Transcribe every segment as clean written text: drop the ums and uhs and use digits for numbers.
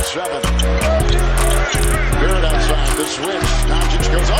7. Barrett outside the switch. Doncic goes on.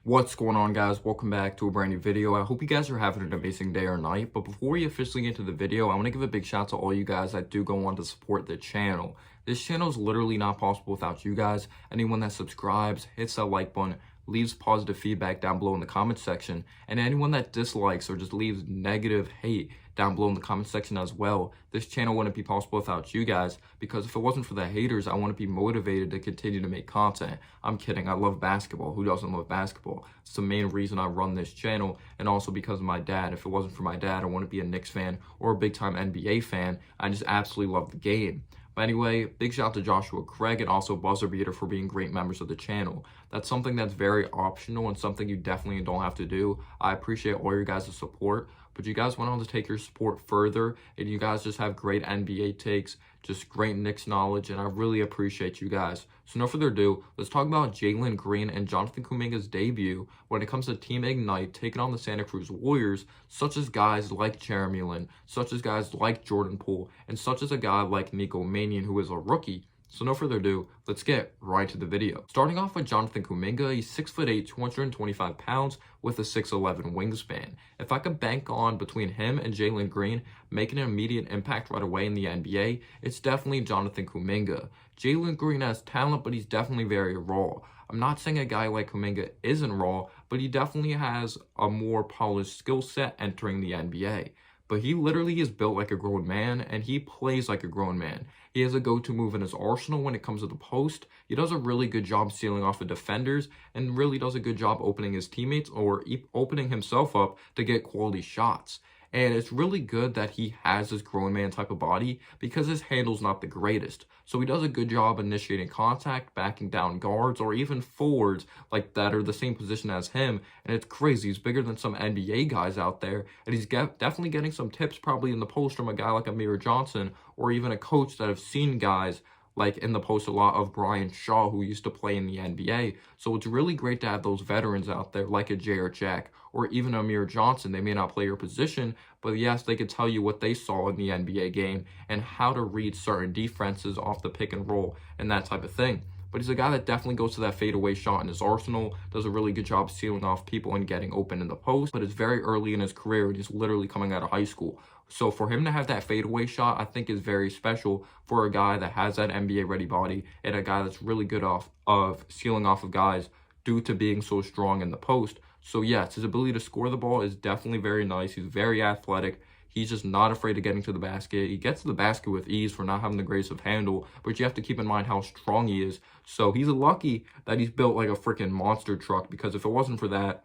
What's going on, guys? Welcome back to a brand new video. I hope you guys are having an amazing day or night. But before we officially get into the video, I want to give a big shout out to all you guys that do go on to support the channel. This channel is literally not possible without you guys. Anyone that subscribes, hits that like button, leaves positive feedback down below in the comment section, and anyone that dislikes or just leaves negative hate down below in the comment section as well. This channel wouldn't be possible without you guys, because if it wasn't for the haters, I wouldn't be motivated to continue to make content. I'm kidding. I love basketball. Who doesn't love basketball? It's the main reason I run this channel, and also because of my dad. If it wasn't for my dad, I wouldn't be a Knicks fan or a big time NBA fan. I just absolutely love the game. But anyway, big shout out to Joshua Craig and also Buzzer Beater for being great members of the channel. That's something that's very optional and something you definitely don't have to do. I appreciate all your guys' support, but you guys went on to take your support further, and you guys just have great NBA takes, just great Knicks knowledge, and I really appreciate you guys. So no further ado, let's talk about Jalen Green and Jonathan Kuminga's debut when it comes to Team Ignite taking on the Santa Cruz Warriors, such as guys like Jeremy Lin, such as guys like Jordan Poole, and such as a guy like Nico Mannion, who is a rookie. So no further ado, let's get right to the video. Starting off with Jonathan Kuminga, he's 6'8", 225 pounds with a 6'11" wingspan. If I could bank on between him and Jalen Green making an immediate impact right away in the NBA, it's definitely Jonathan Kuminga. Jalen Green has talent, but he's definitely very raw. I'm not saying a guy like Kuminga isn't raw, but he definitely has a more polished skill set entering the NBA. But he literally is built like a grown man, and he plays like a grown man. He has a go-to move in his arsenal when it comes to the post. He does a really good job sealing off the defenders, and really does a good job opening his teammates or opening himself up to get quality shots. And it's really good that he has this grown man type of body because his handle's not the greatest. So he does a good job initiating contact, backing down guards, or even forwards like that are the same position as him. And it's crazy. He's bigger than some NBA guys out there. And he's definitely getting some tips probably in the post from a guy like Amir Johnson, or even a coach that have seen guys like in the post a lot of Brian Shaw, who used to play in the NBA. So it's really great to have those veterans out there like a J.R. Jack or even Amir Johnson. They may not play your position, but yes, they could tell you what they saw in the NBA game and how to read certain defenses off the pick and roll and that type of thing. But he's a guy that definitely goes to that fadeaway shot in his arsenal, does a really good job sealing off people and getting open in the post, but it's very early in his career and he's literally coming out of high school. So for him to have that fadeaway shot, I think is very special for a guy that has that NBA-ready body and a guy that's really good of sealing off of guys due to being so strong in the post. So yes, his ability to score the ball is definitely very nice. He's very athletic. He's just not afraid of getting to the basket. He gets to the basket with ease for not having the greatest of handle, but you have to keep in mind how strong he is. So he's lucky that he's built like a freaking monster truck, because if it wasn't for that,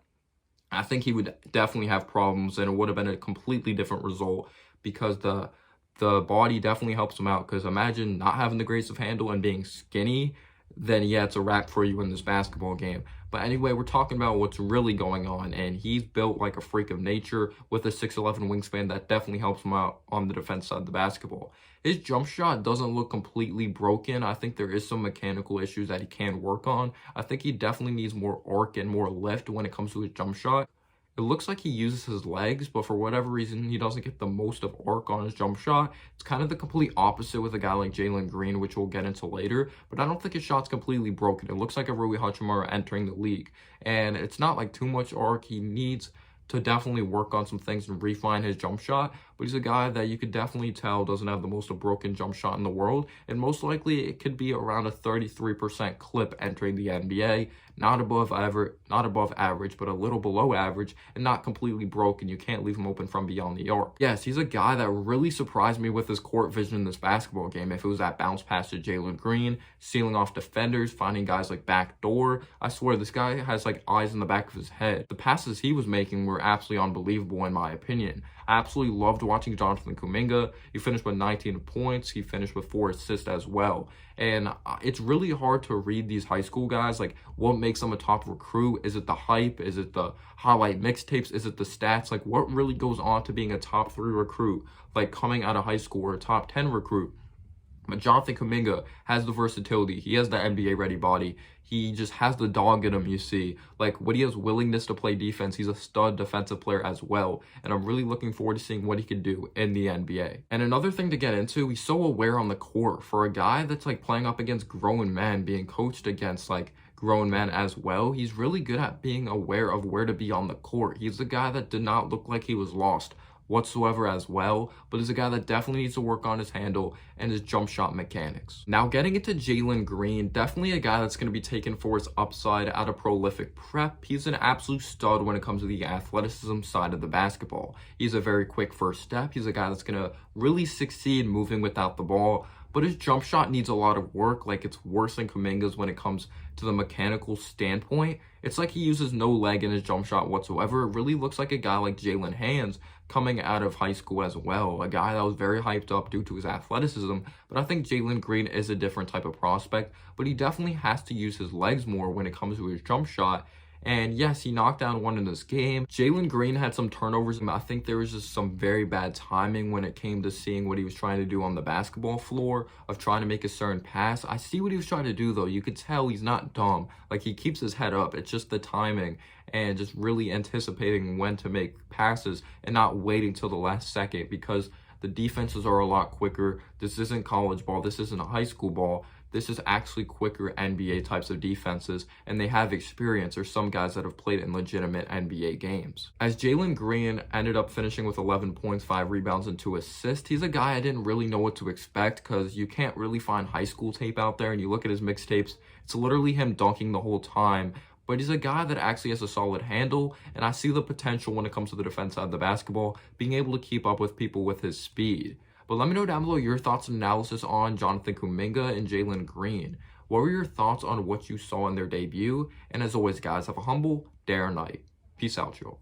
I think he would definitely have problems and it would have been a completely different result, because the body definitely helps him out. Because imagine not having the grace of handle and being skinny, then yeah, it's a wrap for you in this basketball game. But anyway, we're talking about what's really going on, and he's built like a freak of nature with a 6'11" wingspan that definitely helps him out on the defense side of the basketball. His jump shot doesn't look completely broken. I think there is some mechanical issues that he can work on. I think he definitely needs more arc and more lift when it comes to his jump shot. It looks like he uses his legs, but for whatever reason, he doesn't get the most of arc on his jump shot. It's kind of the complete opposite with a guy like Jalen Green, which we'll get into later. But I don't think his shot's completely broken. It looks like a Rui Hachimura entering the league. And it's not like too much arc. He needs to definitely work on some things and refine his jump shot, but he's a guy that you could definitely tell doesn't have the most broken jump shot in the world, and most likely it could be around a 33% clip entering the NBA, not above average, but a little below average, and not completely broken. You can't leave him open from beyond the arc. Yes, he's a guy that really surprised me with his court vision in this basketball game. If it was that bounce pass to Jalen Green, sealing off defenders, finding guys like backdoor, I swear this guy has like eyes in the back of his head. The passes he was making were absolutely unbelievable in my opinion. I absolutely loved watching Jonathan Kuminga. He finished with 19 points. He finished with 4 assists as well. And it's really hard to read these high school guys. Like, what makes them a top recruit? Is it the hype? Is it the highlight mixtapes? Is it the stats? Like, what really goes on to being a top 3 recruit, like coming out of high school, or a top 10 recruit? But Jonathan Kuminga has the versatility. He has the NBA ready body. He just has the dog in him, you see. Like, when he has willingness to play defense, he's a stud defensive player as well. And I'm really looking forward to seeing what he can do in the NBA. And another thing to get into, he's so aware on the court. For a guy that's like playing up against grown men, being coached against like grown men as well, he's really good at being aware of where to be on the court. He's the guy that did not look like he was lost whatsoever as well, but is a guy that definitely needs to work on his handle and his jump shot mechanics. Now, getting into Jalen Green, definitely a guy that's going to be taken for his upside at a prolific prep. He's an absolute stud when it comes to the athleticism side of the basketball. He's a very quick first step. He's a guy that's going to really succeed moving without the ball, but his jump shot needs a lot of work. Like, it's worse than Kuminga's when it comes to the mechanical standpoint. It's like he uses no leg in his jump shot whatsoever. It really looks like a guy like Jalen Hands coming out of high school as well. A guy that was very hyped up due to his athleticism. But I think Jalen Green is a different type of prospect. But he definitely has to use his legs more when it comes to his jump shot. And yes, he knocked down one in this game. Jalen Green had some turnovers. I think there was just some very bad timing when it came to seeing what he was trying to do on the basketball floor, of trying to make a certain pass. I see what he was trying to do, though. You could tell he's not dumb. Like, he keeps his head up. It's just the timing and just really anticipating when to make passes and not waiting till the last second, because the defenses are a lot quicker. This isn't college ball. This isn't a high school ball. This is actually quicker NBA types of defenses, and they have experience. There's some guys that have played in legitimate NBA games. As Jalen Green ended up finishing with 11 points, 5 rebounds, and 2 assists, he's a guy I didn't really know what to expect, because you can't really find high school tape out there, and you look at his mixtapes, it's literally him dunking the whole time. But he's a guy that actually has a solid handle, and I see the potential when it comes to the defense side of the basketball, being able to keep up with people with his speed. But let me know down below your thoughts and analysis on Jonathan Kuminga and Jalen Green. What were your thoughts on what you saw in their debut? And as always, guys, have a humble day or night. Peace out, y'all.